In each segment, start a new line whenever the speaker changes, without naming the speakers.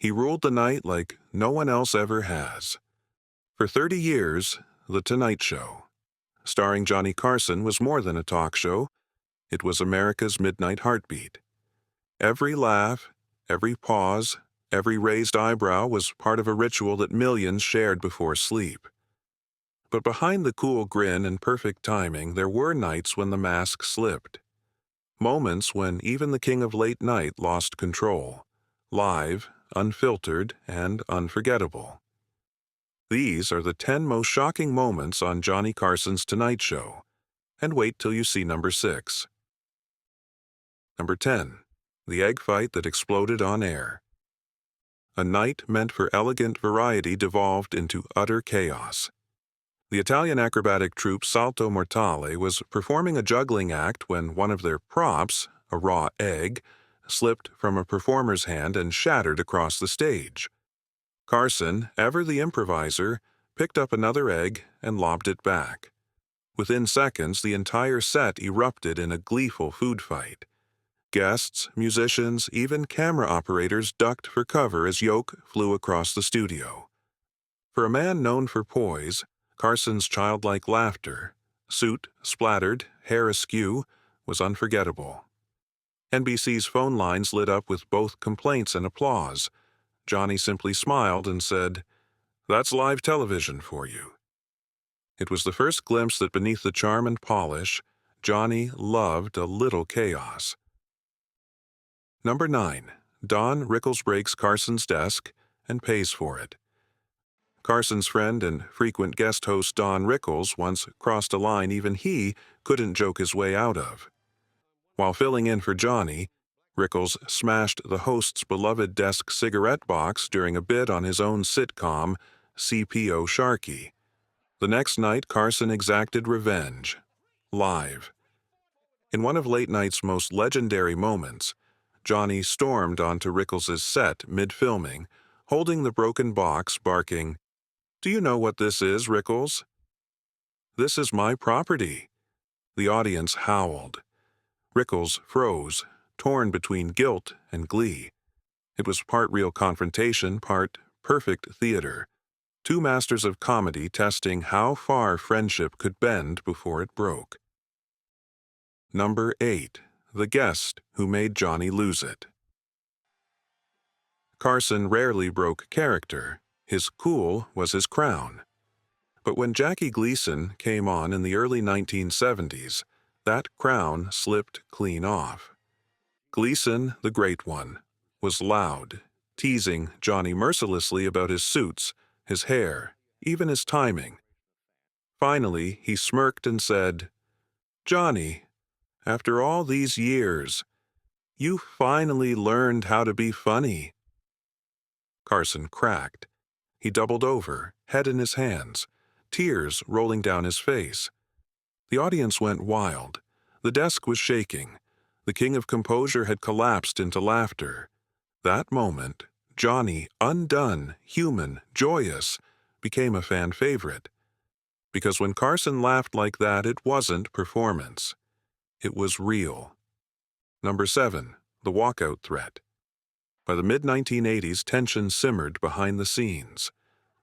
He ruled the night like no one else ever has. For 30 years, The Tonight Show, starring Johnny Carson, was more than a talk show. It was America's midnight heartbeat. Every laugh, every pause, every raised eyebrow was part of a ritual that millions shared before sleep. But behind the cool grin and perfect timing, there were nights when the mask slipped. Moments when even the king of late night lost control. Live, unfiltered, and unforgettable. These are the 10 most shocking moments on Johnny Carson's Tonight Show. And wait till you see number 6. Number 10. The egg fight that exploded on air. A night meant for elegant variety devolved into utter chaos. The Italian acrobatic troupe Salto Mortale was performing a juggling act when one of their props, a raw egg, slipped from a performer's hand and shattered across the stage. Carson, ever the improviser, picked up another egg and lobbed it back. Within seconds, the entire set erupted in a gleeful food fight. Guests, musicians, even camera operators ducked for cover as yolk flew across the studio. For a man known for poise, Carson's childlike laughter, suit splattered, hair askew, was unforgettable. NBC's phone lines lit up with both complaints and applause. Johnny simply smiled and said, "That's live television for you." It was the first glimpse that beneath the charm and polish, Johnny loved a little chaos. Number 9. Don Rickles breaks Carson's desk and pays for it. Carson's friend and frequent guest host Don Rickles once crossed a line even he couldn't joke his way out of. While filling in for Johnny, Rickles smashed the host's beloved desk cigarette box during a bit on his own sitcom, CPO Sharkey. The next night, Carson exacted revenge. Live. In one of late night's most legendary moments, Johnny stormed onto Rickles' set mid-filming, holding the broken box, barking, "Do you know what this is, Rickles?" "This is my property." The audience howled. Rickles froze, torn between guilt and glee. It was part real confrontation, part perfect theater. Two masters of comedy testing how far friendship could bend before it broke. Number 8. The guest who made Johnny lose it. Carson rarely broke character. His cool was his crown. But when Jackie Gleason came on in the early 1970s, that crown slipped clean off. Gleason, the Great One, was loud, teasing Johnny mercilessly about his suits, his hair, even his timing. Finally, he smirked and said, "Johnny, after all these years, you finally learned how to be funny." Carson cracked. He doubled over, head in his hands, tears rolling down his face. The audience went wild. The desk was shaking. The king of composure had collapsed into laughter. That moment, Johnny, undone, human, joyous, became a fan favorite. Because when Carson laughed like that, it wasn't performance. It was real. Number 7. The walkout threat. By the mid-1980s, tension simmered behind the scenes.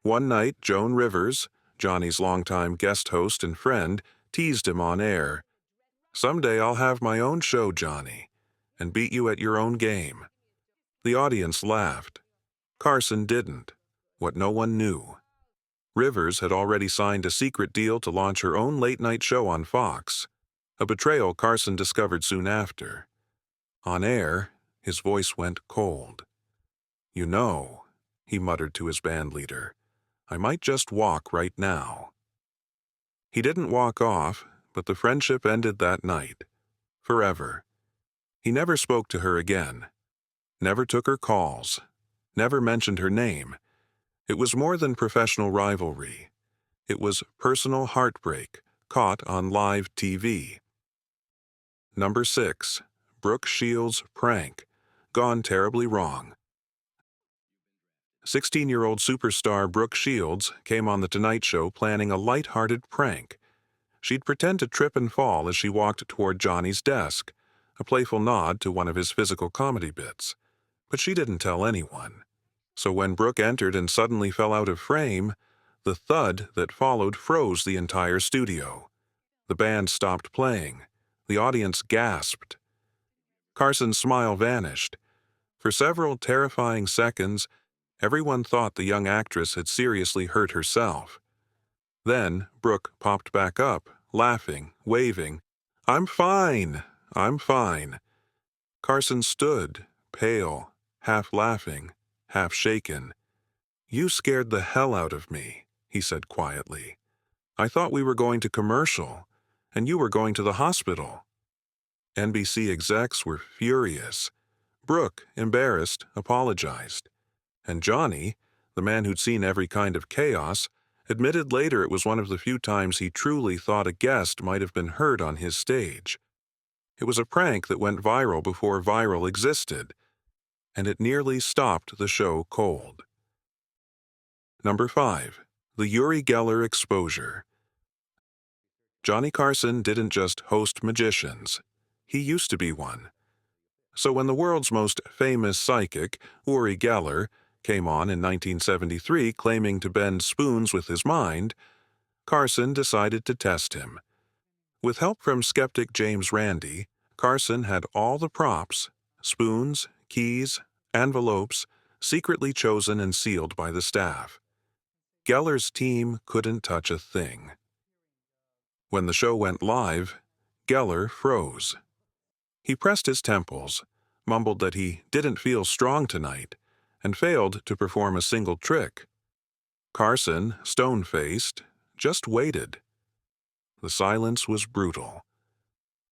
One night, Joan Rivers, Johnny's longtime guest host and friend, teased him on air. "Someday I'll have my own show, Johnny, and beat you at your own game." The audience laughed. Carson didn't. What no one knew. Rivers had already signed a secret deal to launch her own late-night show on Fox, a betrayal Carson discovered soon after. On air, his voice went cold. "You know," he muttered to his bandleader, "I might just walk right now." He didn't walk off, but the friendship ended that night. Forever. He never spoke to her again. Never took her calls. Never mentioned her name. It was more than professional rivalry. It was personal heartbreak, caught on live TV. Number 6. Brooke Shields' prank, gone terribly wrong. 16-year-old superstar Brooke Shields came on The Tonight Show planning a light-hearted prank. She'd pretend to trip and fall as she walked toward Johnny's desk, a playful nod to one of his physical comedy bits. But she didn't tell anyone. So when Brooke entered and suddenly fell out of frame, the thud that followed froze the entire studio. The band stopped playing. The audience gasped. Carson's smile vanished. For several terrifying seconds, everyone thought the young actress had seriously hurt herself. Then Brooke popped back up, laughing, waving. "I'm fine. I'm fine." Carson stood, pale, half laughing, half shaken. "You scared the hell out of me," he said quietly. "I thought we were going to commercial, and you were going to the hospital." NBC execs were furious. Brooke, embarrassed, apologized. And Johnny, the man who'd seen every kind of chaos, admitted later it was one of the few times he truly thought a guest might have been hurt on his stage. It was a prank that went viral before viral existed, and it nearly stopped the show cold. Number 5. The Uri Geller exposure. Johnny Carson didn't just host magicians. He used to be one. So when the world's most famous psychic, Uri Geller, came on in 1973 claiming to bend spoons with his mind, Carson decided to test him. With help from skeptic James Randi, Carson had all the props, spoons, keys, envelopes, secretly chosen and sealed by the staff. Geller's team couldn't touch a thing. When the show went live, Geller froze. He pressed his temples, mumbled that he didn't feel strong tonight, and failed to perform a single trick. Carson, stone-faced, just waited. The silence was brutal.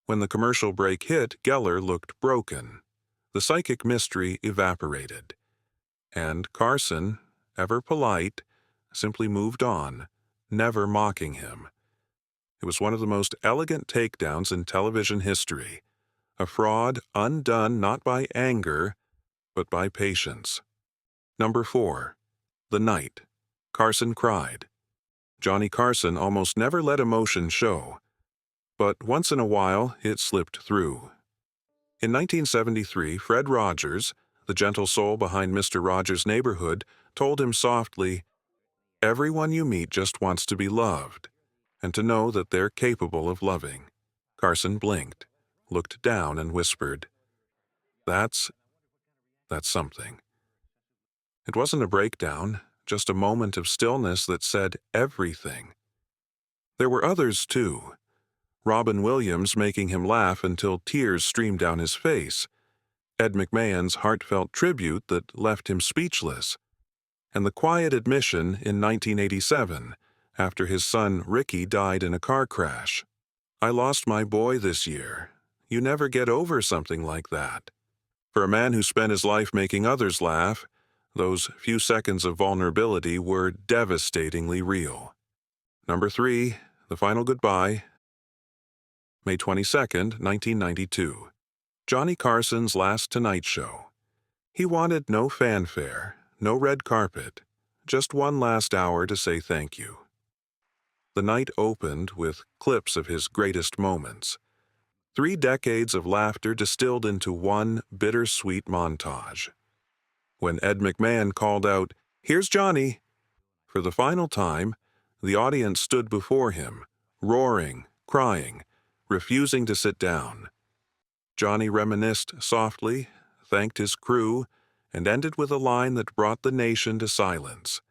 When the commercial break hit, Geller looked broken. The psychic mystery evaporated. And Carson, ever polite, simply moved on, never mocking him. It was one of the most elegant takedowns in television history. A fraud undone not by anger, but by patience. Number 4. The night. Carson cried. Johnny Carson almost never let emotion show, but once in a while it slipped through. In 1973, Fred Rogers, the gentle soul behind Mr. Rogers' Neighborhood, told him softly, "Everyone you meet just wants to be loved, and to know that they're capable of loving." Carson blinked, looked down, and whispered, That's something." It wasn't a breakdown, just a moment of stillness that said everything. There were others, too. Robin Williams making him laugh until tears streamed down his face, Ed McMahon's heartfelt tribute that left him speechless, and the quiet admission in 1987, after his son Ricky died in a car crash. "I lost my boy this year. You never get over something like that." For a man who spent his life making others laugh, those few seconds of vulnerability were devastatingly real. Number 3, the final goodbye. May 22, 1992. Johnny Carson's last Tonight Show. He wanted no fanfare, no red carpet, just one last hour to say thank you. The night opened with clips of his greatest moments. 3 decades of laughter distilled into one bittersweet montage. When Ed McMahon called out, "Here's Johnny!" for the final time, the audience stood before him, roaring, crying, refusing to sit down. Johnny reminisced softly, thanked his crew, and ended with a line that brought the nation to silence.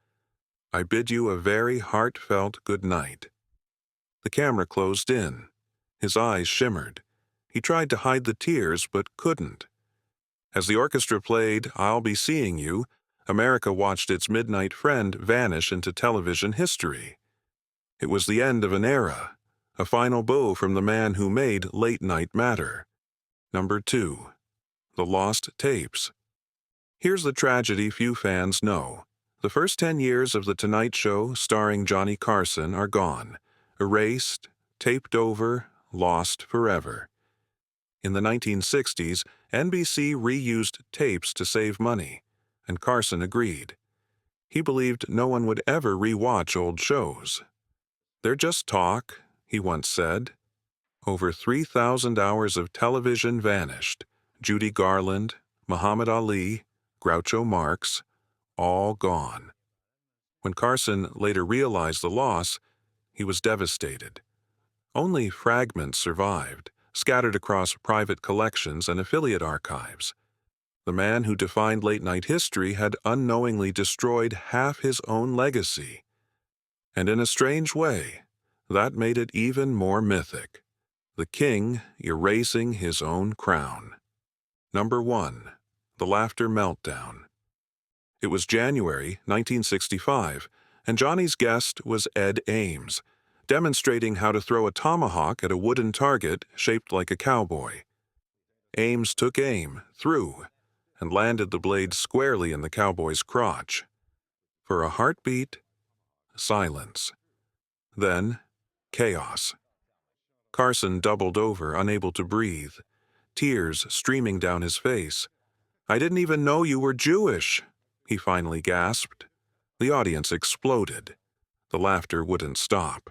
"I bid you a very heartfelt good night." The camera closed in. His eyes shimmered. He tried to hide the tears, but couldn't. As the orchestra played "I'll Be Seeing You," America watched its midnight friend vanish into television history. It was the end of an era, a final bow from the man who made late night matter. Number 2. The lost tapes. Here's the tragedy few fans know. The first 10 years of The Tonight Show starring Johnny Carson are gone, erased, taped over, lost forever. In the 1960s, NBC reused tapes to save money, and Carson agreed. He believed no one would ever rewatch old shows. "They're just talk," he once said. Over 3,000 hours of television vanished. Judy Garland, Muhammad Ali, Groucho Marx, all gone. When Carson later realized the loss, he was devastated. Only fragments survived, scattered across private collections and affiliate archives. The man who defined late-night history had unknowingly destroyed half his own legacy. And in a strange way, that made it even more mythic. The king erasing his own crown. Number 1. The Laughter Meltdown. It was January 1965, and Johnny's guest was Ed Ames, demonstrating how to throw a tomahawk at a wooden target shaped like a cowboy. Ames took aim, threw, and landed the blade squarely in the cowboy's crotch. For a heartbeat, silence. Then, chaos. Carson doubled over, unable to breathe, tears streaming down his face. "I didn't even know you were Jewish," he finally gasped. The audience exploded. The laughter wouldn't stop.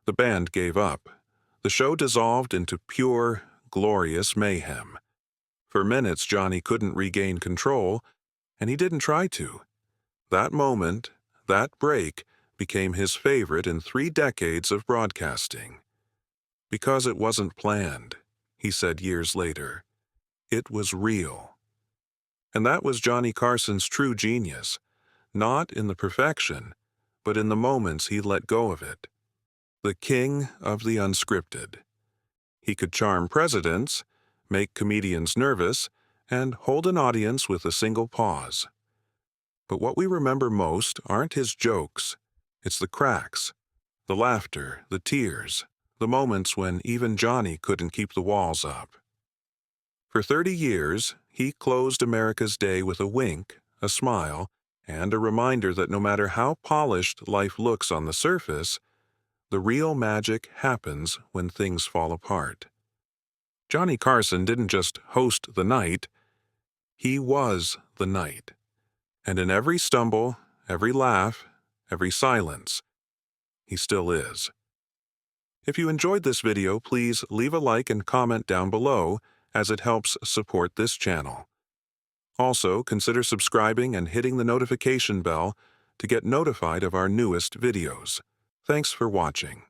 The band gave up. The show dissolved into pure, glorious mayhem. For minutes, Johnny couldn't regain control, and he didn't try to. That moment, that break, became his favorite in 3 decades of broadcasting. "Because it wasn't planned," he said years later. "It was real." And that was Johnny Carson's true genius, not in the perfection, but in the moments he let go of it. The king of the unscripted. He could charm presidents, make comedians nervous, and hold an audience with a single pause. But what we remember most aren't his jokes. It's the cracks, the laughter, the tears, the moments when even Johnny couldn't keep the walls up. For 30 years, he closed America's day with a wink, a smile, and a reminder that no matter how polished life looks on the surface, the real magic happens when things fall apart. Johnny Carson didn't just host the night, he was the night. And in every stumble, every laugh, every silence, he still is. If you enjoyed this video, please leave a like and comment down below, as it helps support this channel. Also, consider subscribing and hitting the notification bell to get notified of our newest videos. Thanks for watching.